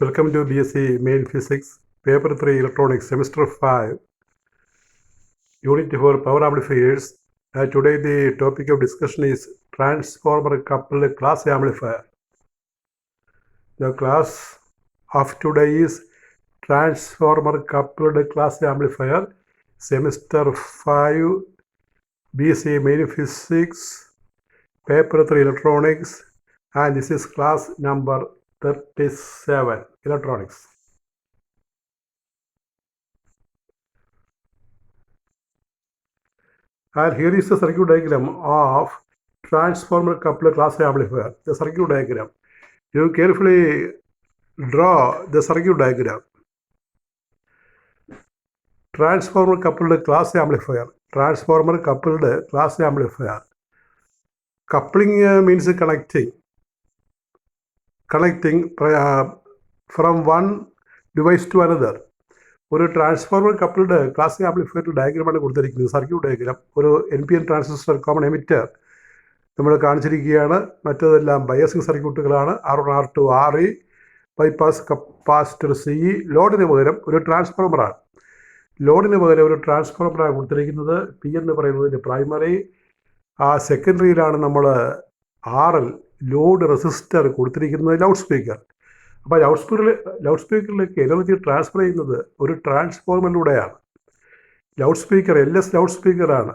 Welcome to BSc Main Physics, Paper 3 Electronics, Semester 5, Unit 4 Power Amplifiers. Today the topic of discussion is Transformer Coupled Class Amplifier. The class of today is Transformer Coupled Class Amplifier, Semester 5, BSc Main Physics, Paper 3 Electronics, and this is class number 37, Electronics. And here is the circuit diagram of transformer coupled class A amplifier. The circuit diagram. You carefully draw the circuit diagram. Transformer coupled class A amplifier. Transformer coupled class A amplifier. Coupling means connecting from one device to another. ഒരു transformer coupled class amplifier ഡയഗ്രമാണ് കൊടുത്തിരിക്കുന്നത്, circuit diagram. ഒരു NPN transistor common emitter നമ്മൾ കാണിച്ചിരിക്കുകയാണ്. മറ്റതെല്ലാം biasing സർക്യൂട്ടുകളാണ്. R1, R2, RE, bypass capacitor CE. ലോഡിന് പകരം ഒരു ട്രാൻസ്ഫോർമറാണ്. ലോഡിന് പകരം ഒരു ട്രാൻസ്ഫോർമറാണ് കൊടുത്തിരിക്കുന്നത്. P എന്ന് പറയുന്നതിൻ്റെ പ്രൈമറി. ആ സെക്കൻഡറിയിലാണ് നമ്മൾ RL ലോഡ് റെസിസ്റ്റർ കൊടുത്തിരിക്കുന്നത്, ലൗഡ് സ്പീക്കർ. അപ്പോൾ ലൗഡ് സ്പീക്കറിലേക്ക് എനർജി ട്രാൻസ്ഫർ ചെയ്യുന്നത് ഒരു ട്രാൻസ്ഫോർമറിലൂടെയാണ്. ലൗഡ് സ്പീക്കർ LS ലൗഡ് സ്പീക്കറാണ്.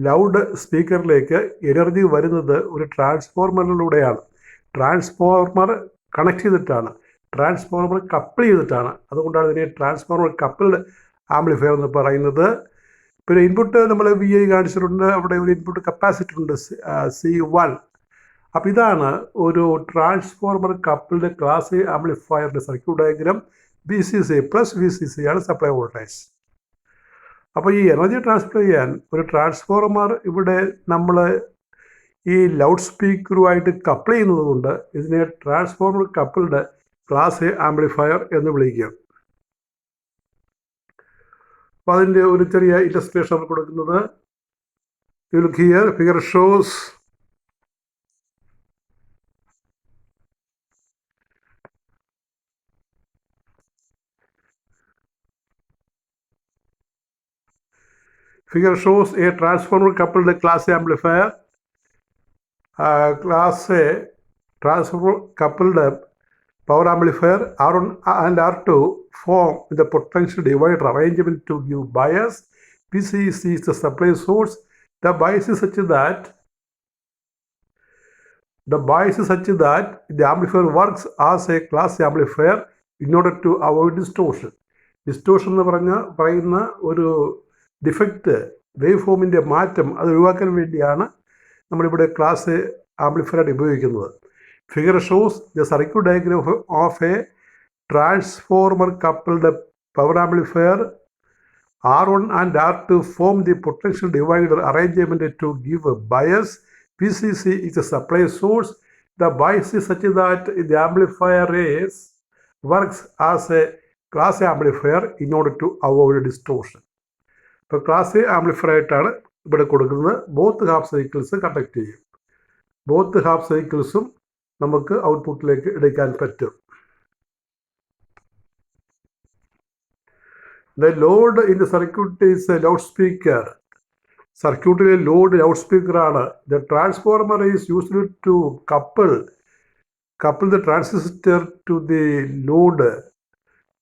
ലൗഡ് സ്പീക്കറിലേക്ക് എനർജി വരുന്നത് ഒരു ട്രാൻസ്ഫോർമറിലൂടെയാണ്. ട്രാൻസ്ഫോർമർ കണക്ട് ചെയ്തിട്ടാണ്, ട്രാൻസ്ഫോർമർ കപ്പിൾ ചെയ്തിട്ടാണ്. അതുകൊണ്ടാണ് ഇതിനെ ട്രാൻസ്ഫോർമർ കപ്പിൾഡ് ആംപ്ലിഫയർ എന്ന് പറയുന്നത്. പിന്നെ ഇൻപുട്ട് നമ്മൾ VI കാണിച്ചിട്ടുണ്ട്. അവിടെ ഒരു ഇൻപുട്ട് കപ്പാസിറ്റർ ഉണ്ട്, C1. അപ്പോൾ ഇതാണ് ഒരു ട്രാൻസ്ഫോർമർ കപ്പിൾഡ് ക്ലാസ് എ ആംപ്ലിഫയറിൻ്റെ circuit diagram. VCC plus VCC ആണ് സപ്ലൈ വോൾട്ടേജ്. അപ്പോൾ ഈ എനർജി ട്രാൻസ്ഫർ ചെയ്യാൻ ഒരു ട്രാൻസ്ഫോർമർ ഇവിടെ നമ്മൾ ഈ ലൗഡ് സ്പീക്കറുമായിട്ട് കപ്പിൾ ചെയ്യുന്നത് കൊണ്ട് ഇതിനെ transformer coupled class A amplifier എന്ന് വിളിക്കുക. അപ്പോൾ അതിൻ്റെ ഒരു ചെറിയ ഇല്ലസ്ട്രേഷൻ കൊടുക്കുന്നത് you look here. Figure shows a transformer coupled class A amplifier. Class A transformer coupled power amplifier R1 and R2 form the potential divider arrangement to give bias. VCC is the supply source. The bias is such that the amplifier works as a class A amplifier in order to avoid distortion. Distortion എന്ന് പറയുന്ന ഒരു defect, wave ഫോമിൻ്റെ മാറ്റം, അത് ഒഴിവാക്കാൻ വേണ്ടിയാണ് നമ്മളിവിടെ class amplifier ഉപയോഗിക്കുന്നത്. Figure shows the circuit diagram of A transformer coupled power amplifier. R1 and R2 form the potential divider arrangement to give a bias. VCC is a supply source. The bias is such that the amplifier works as a class amplifier in order to avoid distortion. ഇപ്പോൾ class A amplifier ആയിട്ടാണ് ഇവിടെ കൊടുക്കുന്നത്. Both half cycles conduct ചെയ്യും. Both half സൈക്കിൾസും നമുക്ക് ഔട്ട്പുട്ടിലേക്ക് എടുക്കാൻ പറ്റും. The load in the circuit is a loud speaker. സർക്യൂട്ടിലെ ലോഡ് ലൗഡ് സ്പീക്കറാണ്. The transformer is used to couple the transistor to the load.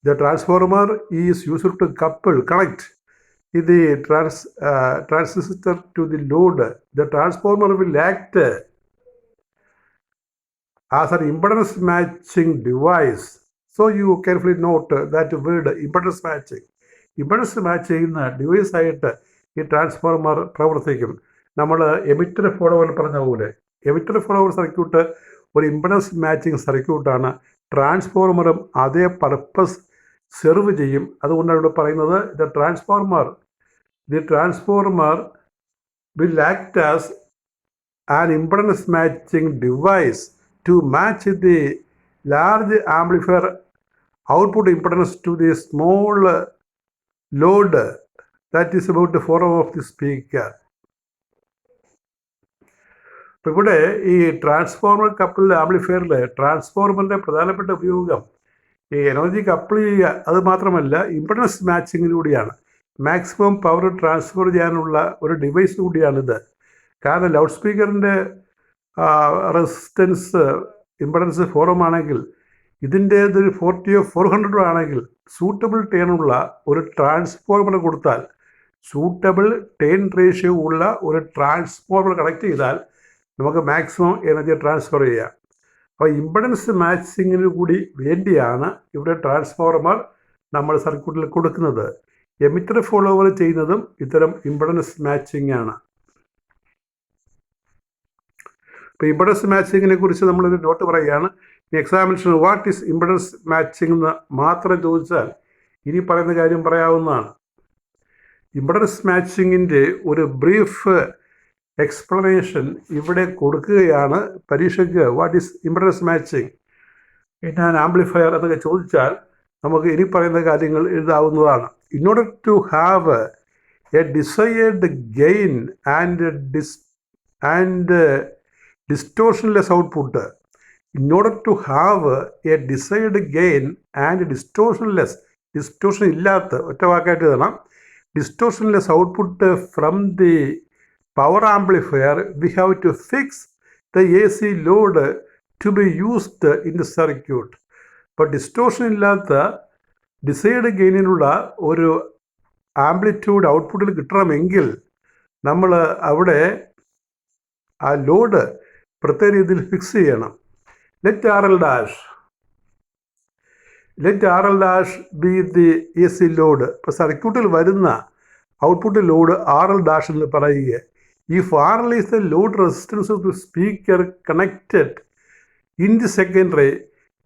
The transformer is used to connect the transistor to the load. The transformer will act as an impedance matching device. So you carefully note that word, impedance matching. Impedance match ചെയ്യുന്ന device ആയിട്ട് ഈ transformer പ്രവർത്തിക്കും. നമ്മൾ emitter follower പറഞ്ഞ പോലെ emitter follower circuit ഒരു impedance matching സർക്യൂട്ടാണ്. ട്രാൻസ്ഫോർമറും അതേ പർപ്പസ് സെർവ് ചെയ്യും. അതുകൊണ്ടാണ് ഇവിടെ പറയുന്നത് the transformer will act as an impedance matching device to match the large amplifier output impedance to the small load that is about the 4 ohm of the speaker. അപ്പോൾ ഇവിടെ ഈ transformer couple ആംപ്ലിഫയറിൽ ട്രാൻസ്ഫോർമറിൻ്റെ പ്രധാനപ്പെട്ട ഉപയോഗം ഈ എനർജി കപ്പിൾ ചെയ്യുക, അത് മാത്രമല്ല ഇംപെഡൻസ് മാച്ചിങ്ങിലൂടെയാണ്. മാക്സിമം പവർ ട്രാൻസ്ഫർ ചെയ്യാനുള്ള ഒരു ഡിവൈസ് കൂടിയാണിത്. കാരണം ലൗഡ് സ്പീക്കറിൻ്റെ റെസിസ്റ്റൻസ് ഇംപെഡൻസ് 4 ആണെങ്കിൽ ഇതിൻ്റേത് 40 400 ആണെങ്കിൽ സൂട്ടബിൾ ടേണുള്ള ഒരു ട്രാൻസ്ഫോർമർ കൊടുത്താൽ, സൂട്ടബിൾ ടേൺ റേഷ്യോ ഉള്ള ഒരു ട്രാൻസ്ഫോർമർ കണക്ട് ചെയ്താൽ നമുക്ക് മാക്സിമം എനർജി ട്രാൻസ്ഫർ ചെയ്യാം. അപ്പോൾ ഇംപെഡൻസ് മാച്ചിങ്ങിന് കൂടി വേണ്ടിയാണ് ഇവിടെ ട്രാൻസ്ഫോർമർ നമ്മൾ സർക്യൂട്ടിൽ കൊടുക്കുന്നത്. എമിറ്റർ ഫോളോവർ ചെയ്യുന്നതും ഇത്തരം ഇംപെഡൻസ് മാച്ചിങ് ആണ്. ഇപ്പോൾ ഇംപെഡൻസ് മാച്ചിങ്ങിനെ കുറിച്ച് നമ്മളൊരു നോട്ട് പറയുകയാണ്. Examination what is impedance matching എന്ന് മാത്രം ചോദിച്ചാൽ ഇനി പറയുന്ന കാര്യം പറയാവുന്നതാണ്. ഇംപെഡൻസ് മാച്ചിങ്ങിൻ്റെ ഒരു ബ്രീഫ് എക്സ്പ്ലനേഷൻ ഇവിടെ കൊടുക്കുകയാണ് പരീക്ഷയ്ക്ക്. What is impedance matching in an amplifier എന്നൊക്കെ ചോദിച്ചാൽ നമുക്ക് ഇനി പറയുന്ന കാര്യങ്ങൾ എഴുതാവുന്നതാണ്. In order to have a desired gain and distortionless output. In order to have a desired gain and distortionless, distortion ഇല്ലാത്ത ഒറ്റ വാക്കായിട്ട് തരണം, distortionless output from the power amplifier, we have to fix the AC load to be used in the circuit. അപ്പോൾ distortion ഇല്ലാത്ത decide ഗെയിനിനുള്ള ഒരു amplitude ഔട്ട്പുട്ടിൽ കിട്ടണമെങ്കിൽ നമ്മൾ അവിടെ ആ ലോഡ് പ്രത്യേക രീതിയിൽ ഫിക്സ് ചെയ്യണം. Let R L dash be the A C load. ഇപ്പോൾ സർക്യൂട്ടിൽ വരുന്ന output load R L dash എന്ന് പറയുക. If R L is the load resistance of the speaker connected in the secondary,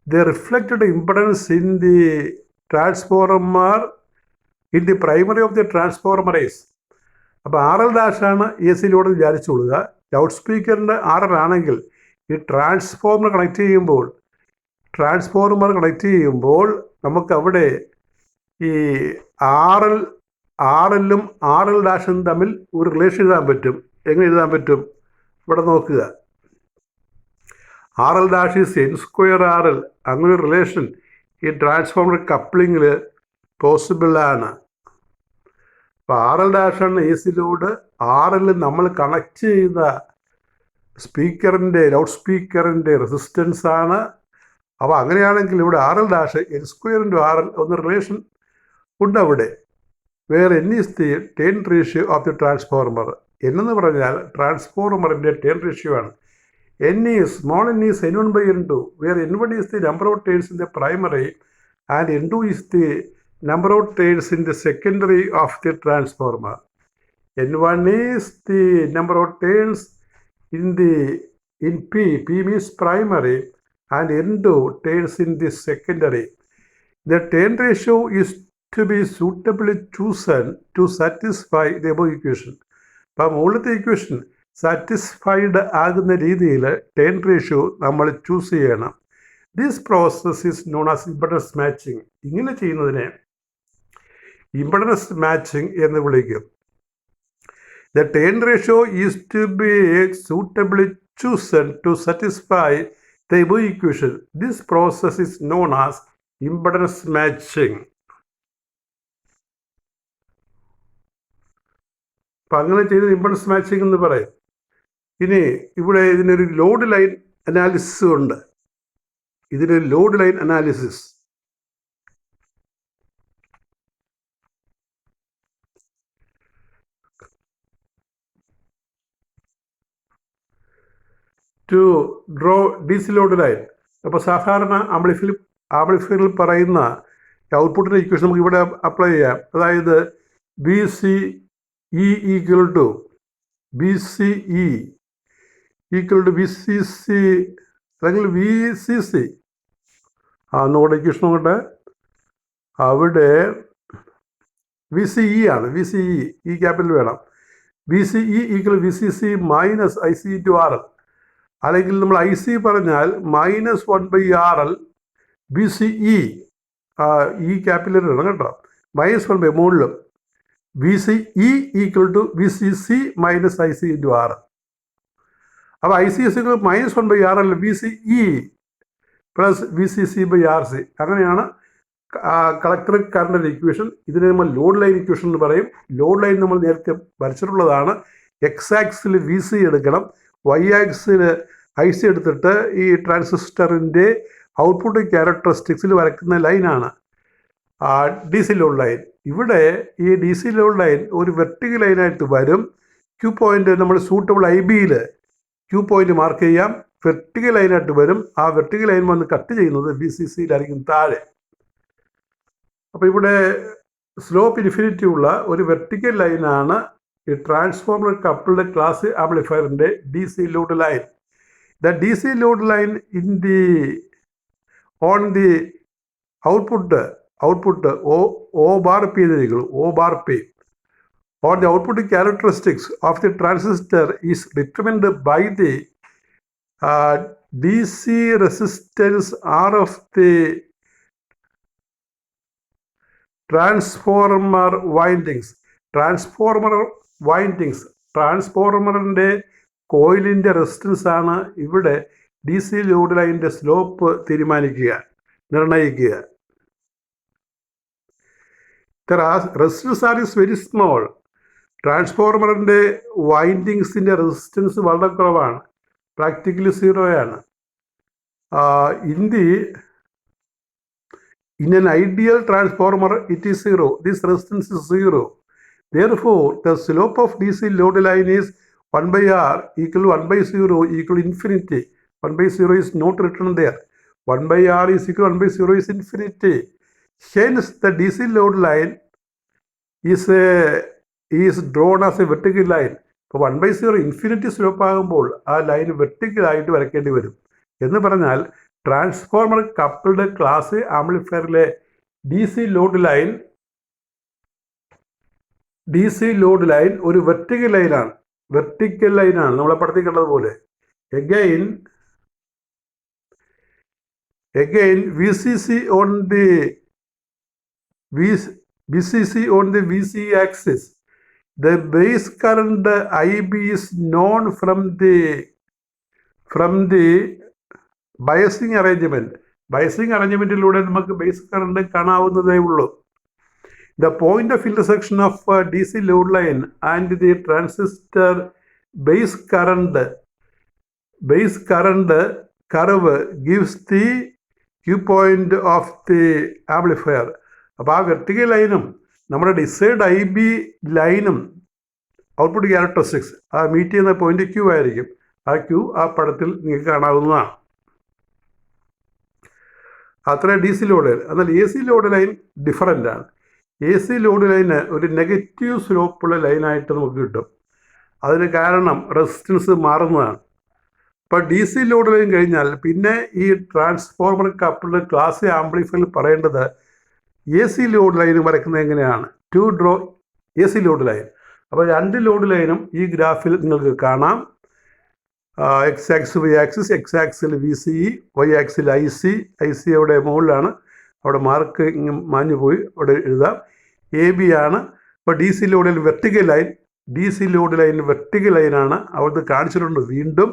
the reflected impedance in the transformer in the primary of the transformer is. അപ്പോൾ R L ഡാഷാണ് A C load വിചാരിച്ചു കൊള്ളുക. Loud സ്പീക്കറിൻ്റെ R L ആണെങ്കിൽ ഈ transformer connect ചെയ്യുമ്പോൾ നമുക്കവിടെ ഈ R എല്ലും ആർ എൽ ഡാഷും തമ്മിൽ ഒരു റിലേഷൻ എഴുതാൻ പറ്റും. എങ്ങനെ എഴുതാൻ പറ്റും? ഇവിടെ നോക്കുക. R L dash is N square R L. അങ്ങനെ ഒരു റിലേഷൻ ഈ ട്രാൻസ്ഫോർമർ കപ്ലിങ്ങിൽ പോസിബിളാണ്. അപ്പോൾ ആർ എൽ ഡാഷാണ് A C load. R L നമ്മൾ കണക്ട് ചെയ്ത ലൗഡ് സ്പീക്കറിൻ്റെ റെസിസ്റ്റൻസ് ആണ്. അപ്പോൾ അങ്ങനെയാണെങ്കിൽ ഇവിടെ R L dash N square into R L ഒന്ന് റിലേഷൻ ഉണ്ട് അവിടെ. വേറെ N is the turn ratio of the transformer. എന്ന് പറഞ്ഞാൽ ട്രാൻസ്ഫോർമറിൻ്റെ ടേൺ റേഷ്യോ ആണ്. Small N is N1/N2, where N1 is the number of turns in the primary and N2 is the number of turns in the secondary of the transformer. N1 is the number of turns in P means primary, and N2 turns in the secondary. The turn ratio is to be suitably chosen to satisfy the above equation. അപ്പോൾ മുകളിലത്തെ equation satisfied ആകുന്ന രീതിയിൽ turn ratio നമ്മൾ choose ചെയ്യണം. This process is known as impedance matching. ഇങ്ങനെ ചെയ്യുന്നതിനെ impedance matching എന്ന് വിളിക്കും. The turn ratio is to be suitably chosen to satisfy the above equation. This process is known as impedance matching. അപ്പം അങ്ങനെ ചെയ്ത് impedance matching എന്ന് പറയും. ഇനി ഇവിടെ ഇതിനൊരു ലോഡ് ലൈൻ അനാലിസിസ് ഉണ്ട്. To draw D C load line. അപ്പോൾ സാധാരണ ആംപ്ലിഫയറിൽ പറയുന്ന ഔട്ട്പുട്ടിൻ്റെ ഇക്വേഷൻ നമുക്ക് ഇവിടെ അപ്ലൈ ചെയ്യാം. അതായത് BCE ഈക്വൽ ടു VCC അല്ലെങ്കിൽ VCC. ഒന്നുകൂടെ ഇക്വേഷൻ നോക്കട്ടെ. അവിടെ VCE ആണ്. VCE ഈ ക്യാപിറ്റൽ വേണം. VCE equal VCC minus IC into RL. അല്ലെങ്കിൽ നമ്മൾ IC പറഞ്ഞാൽ -1/RL VCE ഈ ക്യാപിറ്റൽ വേണം കേട്ടോ. -1 മുകളിലും VCE equal to VCC minus IC into RL. അപ്പോൾ I C S -1/RL VCE plus VCC/RC. അങ്ങനെയാണ് കളക്ടർ കറണ്ട് ഇക്വേഷൻ. ഇതിനെ നമ്മൾ ലോഡ് ലൈൻ ഇക്വേഷൻ എന്ന് പറയും. ലോഡ് ലൈൻ നമ്മൾ നേരത്തെ വരച്ചിട്ടുള്ളതാണ്. എക്സ് ആക്സിൽ VC എടുക്കണം, വൈ ആക്സിൽ IC എടുത്തിട്ട് ഈ ട്രാൻസിസ്റ്ററിൻ്റെ ഔട്ട്പുട്ട് ക്യാരക്ടറിസ്റ്റിക്സിൽ വരയ്ക്കുന്ന ലൈനാണ് DC ലോഡ് ലൈൻ. ഇവിടെ ഈ DC ലോഡ് ലൈൻ ഒരു വെർട്ടിക്കൽ ലൈനായിട്ട് വരും. ക്യൂ പോയിന്റ് നമ്മൾ സൂട്ടബിൾ IBയിൽ ക്യൂ പോയിന്റ് മാർക്ക് ചെയ്യാം. വെർട്ടിക്കൽ ലൈനായിട്ട് വരും. ആ വെർട്ടിക്കൽ ലൈൻ വന്ന് കട്ട് ചെയ്യുന്നത് VCCയിലായിരിക്കും താഴെ. അപ്പോൾ ഇവിടെ സ്ലോപ്പ് ഇൻഫിനിറ്റി ഉള്ള ഒരു വെർട്ടിക്കൽ ലൈനാണ് ഈ ട്രാൻസ്ഫോർമർ കപ്പിൾഡ് ക്ലാസ് ആംപ്ലിഫയറിൻ്റെ DC load line. The DC load line on the output O bar P O bar P on the output characteristics of the transistor is determined by the DC resistance R of the transformer windings. ട്രാൻസ്ഫോർമറിൻ്റെ കോയിലിൻ്റെ resistance ആണ് ഇവിടെ DC load ലൈനിൻ്റെ slope നിർണ്ണയിക്കുക. Resistance R is very small. ട്രാൻസ്ഫോർമറിൻ്റെ വൈൻഡിങ്സിൻ്റെ resistance വളരെ കുറവാണ്, practically 0 in an ideal transformer it is 0. This resistance is 0. Therefore the slope of DC load line is 1/R equal to 1/0 equal to infinity. 1/0 is not written there. 1/R is equal to 1/0 is infinity. Hence the DC load line is drawn as a vertical line. അപ്പോൾ 1/0 infinity slope ആകുമ്പോൾ ആ line വെർട്ടിക്കലായിട്ട് വരയ്ക്കേണ്ടി വരും. എന്ന് പറഞ്ഞാൽ transformer coupled class ആംപ്ലിഫയറിലെ DC load line ഒരു vertical ലൈനാണ്. നമ്മളെ പടത്തിൽ കണ്ടതുപോലെ. Again VCC on the VC axis. The base current IB is known from the biasing arrangement. Biasing അറേഞ്ച്മെൻറ്റിലൂടെ നമുക്ക് ബേസ് കറണ്ട് കാണാവുന്നതേ ഉള്ളൂ. The point of intersection of DC load line and the transistor base current curve gives the Q point of the amplifier. അപ്പോൾ ആ vertical ലൈനും നമ്മുടെ decide IB ലൈനും output characteristics meet ചെയ്യുന്ന point Q ആയിരിക്കും. ആ Q ആ പടത്തിൽ നിങ്ങൾക്ക് കാണാവുന്നതാണ്. അത്ര DC ലോഡ് ലൈൻ. എന്നാൽ AC ലോഡ് ലൈൻ ഡിഫറൻ്റ് ആണ്. AC ലോഡ് ലൈന് ഒരു നെഗറ്റീവ് സ്ലോപ്പുള്ള ലൈനായിട്ട് നമുക്ക് കിട്ടും. അതിന് കാരണം റെസിസ്റ്റൻസ് മാറുന്നതാണ്. ഇപ്പോൾ DC ലോഡ് ലൈൻ കഴിഞ്ഞാൽ പിന്നെ ഈ ട്രാൻസ്ഫോർമർ കപ്പിൾഡ് ക്ലാസ് ആംപ്ലിഫയറിൽ പറയേണ്ടത് AC ലോഡ് ലൈൻ വരയ്ക്കുന്നത് എങ്ങനെയാണ്. To draw AC load line. അപ്പോൾ രണ്ട് ലോഡ് ലൈനും ഈ ഗ്രാഫിൽ നിങ്ങൾക്ക് കാണാം. എക്സ് ആക്സിൽ വൈ ആക്സിസ്, എക്സ് ആക്സിൽ VCE, വൈ ആക്സിൽ IC അവിടെ മുകളിലാണ്. അവിടെ മാർക്ക് മാഞ്ഞു പോയി, അവിടെ എഴുതാം. AB ആണ്. ഇപ്പോൾ DC ലോഡ് ലൈൻ വെർട്ടിക്കൽ ലൈനാണ്. അവിടുന്ന് കാണിച്ചിട്ടുണ്ട്. വീണ്ടും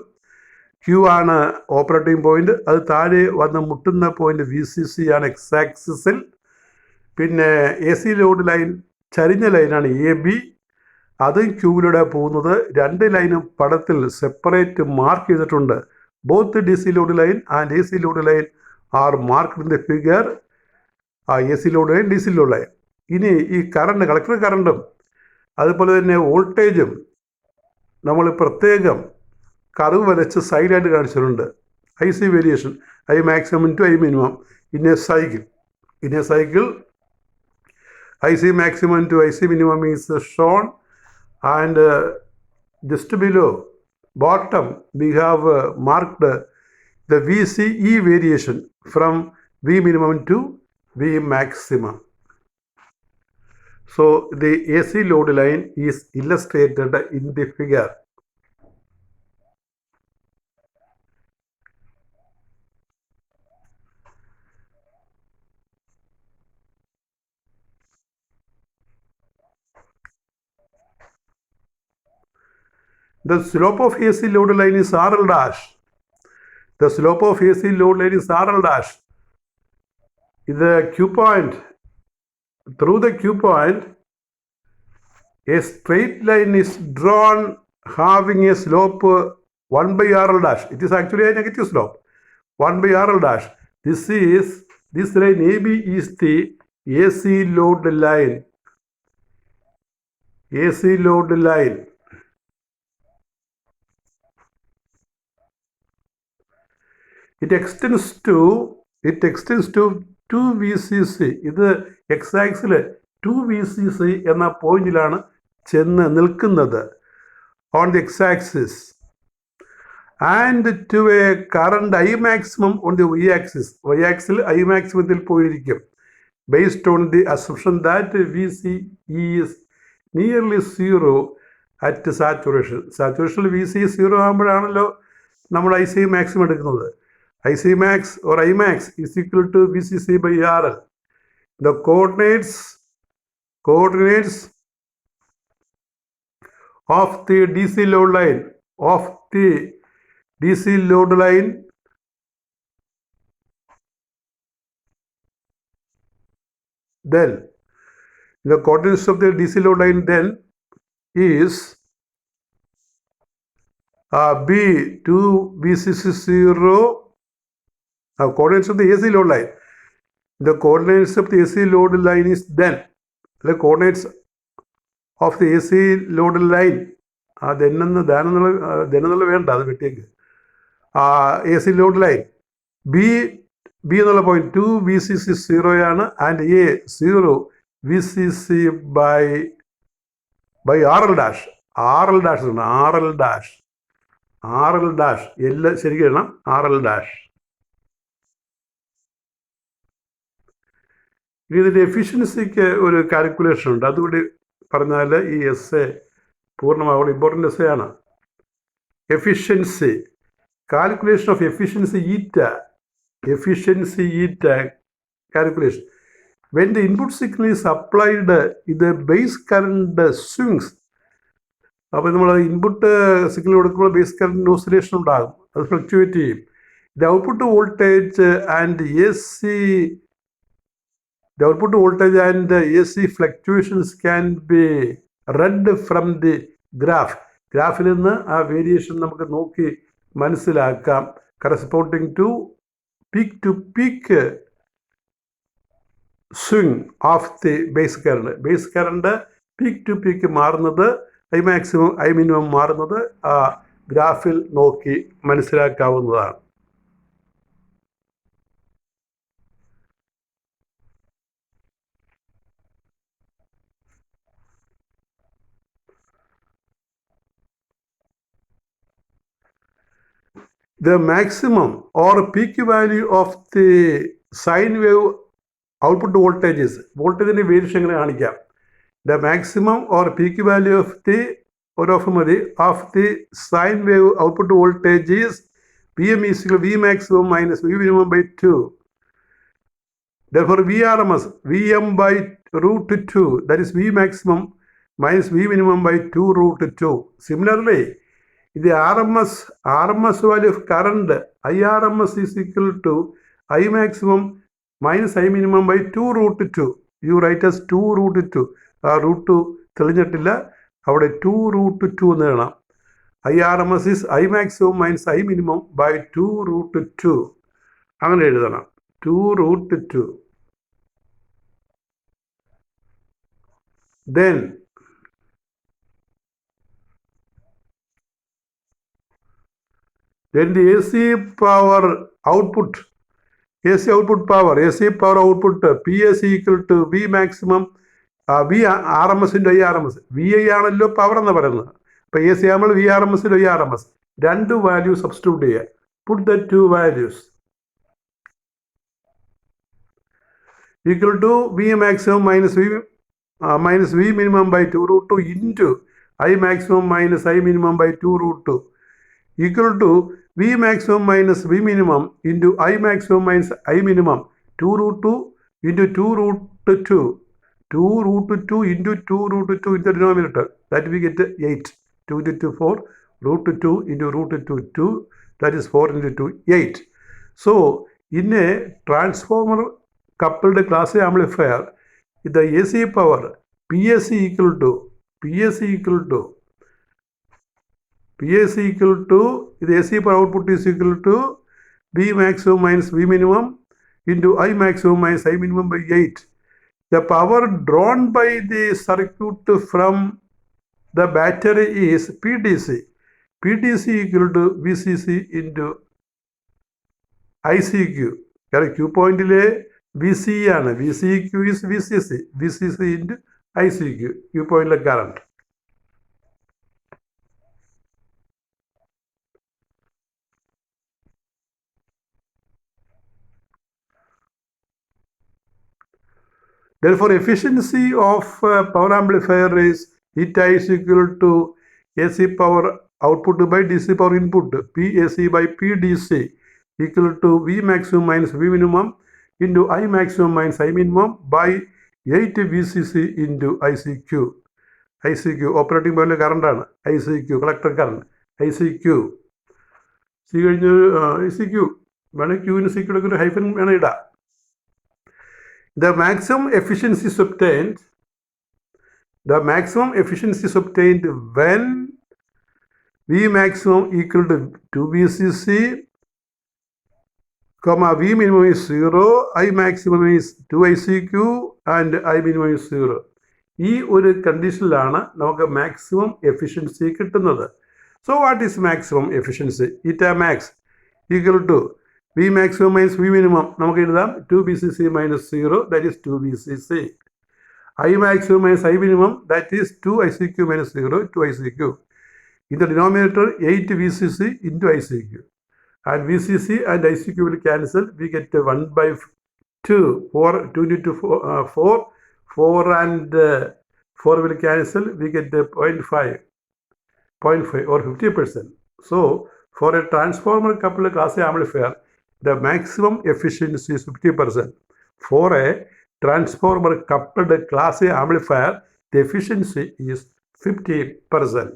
Q ആണ് ഓപ്പറേറ്റിംഗ് പോയിന്റ്. അത് താഴെ വന്ന് മുട്ടുന്ന പോയിന്റ് VCC ആണ് എക്സ് ആക്സിസിൽ. പിന്നെ AC ലോഡ് ലൈൻ ചരിഞ്ഞ ലൈനാണ് AB. അതും ക്യൂവിലൂടെ പോകുന്നത്. രണ്ട് ലൈനും പടത്തിൽ സെപ്പറേറ്റ് മാർക്ക് ചെയ്തിട്ടുണ്ട്. Both DC load line and AC load line R marked in the figure. AC load line, DC load line. ഇനി ഈ കറണ്ട്, കളക്ടർ കറണ്ടും അതുപോലെ തന്നെ വോൾട്ടേജും നമ്മൾ പ്രത്യേകം കർവ് വരച്ച് സൈഡായിട്ട് കാണിച്ചിട്ടുണ്ട്. IC variation, I maximum to I minimum in a cycle. IC maximum to IC minimum is shown. And just below bottom we have marked the VCE variation from V minimum to V maximum. So the AC load line is illustrated in the figure. The slope of AC load line is RL dash. The slope of AC load line is RL dash. The Q point, through the Q point, a straight line is drawn having a slope 1 by RL dash. It is actually a negative slope. 1 by RL dash. This line AB is the AC load line. AC load line. It extends to 2 VCC. ഇത് X axle 2 VCC എന്ന പോയിന്റിലാണ് ചെന്ന് നിൽക്കുന്നത് on the x-axis and to a current I maximum on the y-axis. Y-axis I maximumത്തിൽ പോയിരിക്കും based on the assumption that VC is nearly zero at saturation. Saturation VC 0 ആകുമ്പോഴാണല്ലോ നമ്മൾ IC maximum എടുക്കുന്നത്. IC max or I max is equal to VCC by RL. The coordinates of the DC load line then the coordinates of the DC load line then is B 2 VCC 0. Coordinates of the AC load line. The coordinates of the AC load line is then the coordinates of the AC load line. ദെന്നുള്ള വേണ്ട, അത് വെട്ടിയേക്ക്. AC load line B എന്നുള്ള point 2 VCC 0 ആണ് and A 0 VCC by RL dash. RL dash എല്ലാം ശരിക്കും എഴുതണം. RL dash. ഇനി ഇതിൻ്റെ എഫിഷ്യൻസിക്ക് ഒരു കാൽക്കുലേഷൻ ഉണ്ട്. അതുകൂടി പറഞ്ഞാൽ ഈ എസ് എ പൂർണ്ണമാവുള്ള ഇമ്പോർട്ടൻ്റ് എസ് എ ആണ്. Efficiency, calculation of efficiency eta calculation. When the input signal is applied ഇത് ബേസ് കറണ്ട് സ്വിങ്സ്. അപ്പോൾ നമ്മൾ ഇൻപുട്ട് സിഗ്നൽ കൊടുക്കുമ്പോൾ ബേസ് കറണ്ട് ഓസിലേഷൻ ഉണ്ടാകും, അത് ഫ്ലക്ച്വേറ്റ് ചെയ്യും. The output voltage and The output voltage and AC fluctuations can be read from the graph. ഗ്രാഫിൽ നിന്ന് ആ വേരിയേഷൻ നമുക്ക് നോക്കി മനസ്സിലാക്കാം. Corresponding to peak swing of the base current peak to peak മാറുന്നത്, ഐ മാക്സിമം ഐ മിനിമം മാറുന്നത് ആ ഗ്രാഫിൽ നോക്കി മനസ്സിലാക്കാവുന്നതാണ്. The maximum or peak value of the sine wave output voltages. വോൾട്ടേജിൻ്റെ വേരിയേഷൻ എങ്ങനെ കാണിക്കാം? The maximum or peak value of the sine wave output voltage is Vm is equal to V maximum minus V minimum by 2. Therefore VRMS Vm by root 2, that is V maximum minus V minimum by 2 root 2. Similarly, the RMS value of current IRMS is equal to I maximum minus I minimum by 2 root 2. You write as 2 root 2. Root 2 തെളിഞ്ഞിട്ടില്ല, അവിടെ 2 root 2 എന്ന് എഴുതണം. IRMS is I maximum minus I minimum by 2 root 2. അങ്ങനെ എഴുതണം. 2 root 2. Then the AC power output power output PAC equal to V maximum V RMS into IRMS. VI ആണല്ലോ power എന്ന് പറയുന്നത്. അപ്പോൾ AC ആകുമ്പോൾ VRMS into IRMS. രണ്ട് value substitute ചെയ്യുക. Put the two values equal to V maximum minus V minimum by 2 root 2 into I maximum minus I minimum by 2 root 2 equal to V maximum minus V minimum into I maximum minus I minimum 2 root 2 into 2 root 2. 2 root 2 into 2 root 2 in the denominator. That we get 8. 2 into 4, root 2 into root 2, 2, that is 4 into 2, 8. So, in a transformer coupled class A amplifier, the AC power PAC equal to the AC power output is equal to V maximum minus V minimum into I maximum minus I minimum by 8. The power drawn by the circuit from the battery is PDC. PDC equal to VCC into ICQ. കാരണം Q പോയിന്റിലെ VC ആണ്. VCQ is VCC. VCC into ICQ. Q പോയിന്റിലെ current. Therefore, efficiency of power amplifier is eta is equal to AC power output by DC power input, PAC by PDC equal to V maximum minus V minimum into I maximum minus I minimum by 8 VCC into ICQ. ICQ, operating point current ആണ്. ICQ, collector current. ICQ. C കഴിഞ്ഞ് ICQ. വേണമെങ്കിൽ Qന് C ഒരു hyphen വേണം ഇടാം. The maximum efficiency is obtained when V maximum equal to 2 VCC, V minimum is 0, I maximum is 2 ICQ and I minimum is 0. ഈ ഒരു കണ്ടീഷനിലാണ് നമുക്ക് maximum efficiency കിട്ടുന്നത്. So what is maximum efficiency? Eta max equal to V maximum minus V minimum, നമുക്ക് എഴുതാം 2 VCC minus 0, that is 2 VCC. I maximum minus I minimum, that is 2 ICQ minus 0, 2 ICQ. In the denominator, 8 VCC into ICQ. And VCC and ICQ will cancel. We get 1 by 2. 2 into 4. 4 and 4 will cancel. We get 0.5 or 50%. So, for a transformer coupled class A amplifier, the maximum efficiency is 50%. For a transformer coupled class A amplifier, the efficiency is 50%.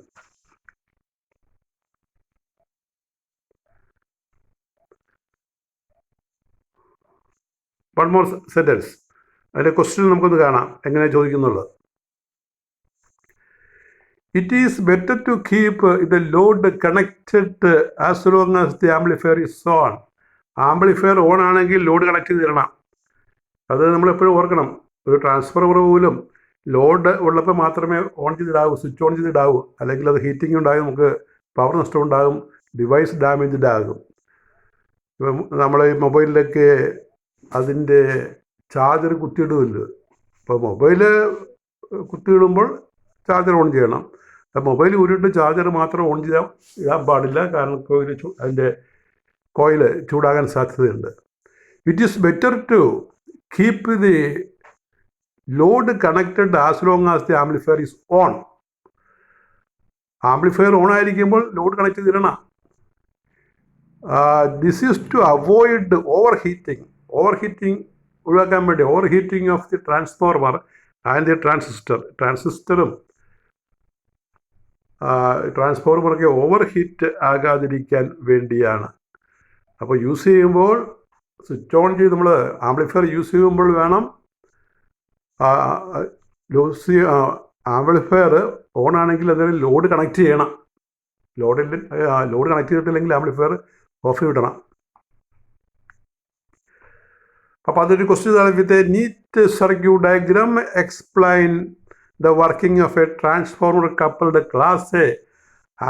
One more sentence. അതിൻ്റെ question നമുക്കൊന്ന് കാണാം എങ്ങനെയാണ് ചോദിക്കുന്നുള്ളത്. It is better to keep the load connected as long as the amplifier is on. Amplifier on ആണെങ്കിൽ load connect ചെയ്ത് തരണം. അത് നമ്മളെപ്പോഴും ഓർക്കണം. ഒരു ട്രാൻസ്ഫോർമർ പോലും ലോഡ് ഉള്ളപ്പോൾ മാത്രമേ ഓൺ ചെയ്തിടാവൂ, സ്വിച്ച് ഓൺ ചെയ്തിടാവൂ. അല്ലെങ്കിൽ അത് ഹീറ്റിംഗ് ഉണ്ടാകും, നമുക്ക് പവർ നഷ്ടം ഉണ്ടാകും, ഡിവൈസ് ഡാമേജ്ഡ് ആകും. ഇപ്പം നമ്മൾ ഈ മൊബൈലിലൊക്കെ അതിൻ്റെ ചാർജർ കുത്തിയിടുമല്ലോ. അപ്പോൾ മൊബൈൽ കുത്തിയിടുമ്പോൾ ചാർജർ ഓൺ ചെയ്യണം. മൊബൈൽ ഊരിട്ട് ചാർജർ മാത്രം ഓൺ ഇടാൻ പാടില്ല, കാരണം അതിൻ്റെ കോയിൽ ചൂടാകാൻ സാധ്യതയുണ്ട്. It is better to keep the load connected as long as the amplifier is on. Amplifier on ആയിരിക്കുമ്പോൾ ലോഡ് കണക്ട് ചെയ്തിടണം. This is to avoid overheating ഒഴിവാക്കാൻ വേണ്ടി. Overheating of the transformer and the ട്രാൻസിസ്റ്ററും ട്രാൻസ്ഫോർമറൊക്കെ overheat ആകാതിരിക്കാൻ വേണ്ടിയാണ്. അപ്പോൾ use ചെയ്യുമ്പോൾ സ്വിച്ച് ഓൺ ചെയ്ത് നമ്മൾ ആംപ്ലിഫയർ യൂസ് ചെയ്യുമ്പോൾ വേണം ആംപ്ലിഫയർ ഓൺ ആണെങ്കിൽ അതിൽ ലോഡ് കണക്ട് ചെയ്യണം. ലോഡ് കണക്ട് ചെയ്തിട്ടില്ലെങ്കിൽ ആംപ്ലിഫയർ ഓഫ് ചെയ്തിടണം. അപ്പോൾ അതൊരു ക്വസ്റ്റ്യൻ ആണ്. With a neat circuit diagram explain the working of a transformer coupled class A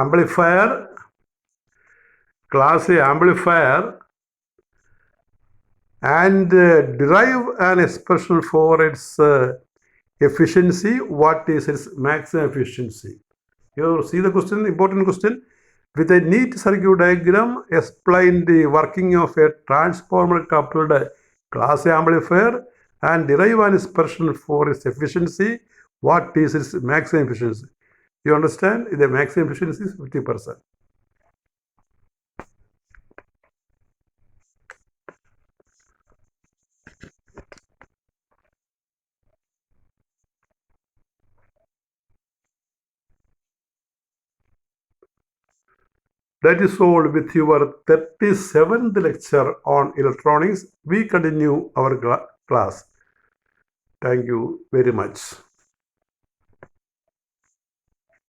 amplifier and derive an expression for its efficiency. What is its maximum efficiency? You see the question, important question. With a neat circuit diagram, explain the working of a transformer coupled class A amplifier and derive an expression for its efficiency. What is its maximum efficiency? You understand? The maximum efficiency is 50%. That is all with your 37th lecture on electronics. We continue our class. Thank you very much.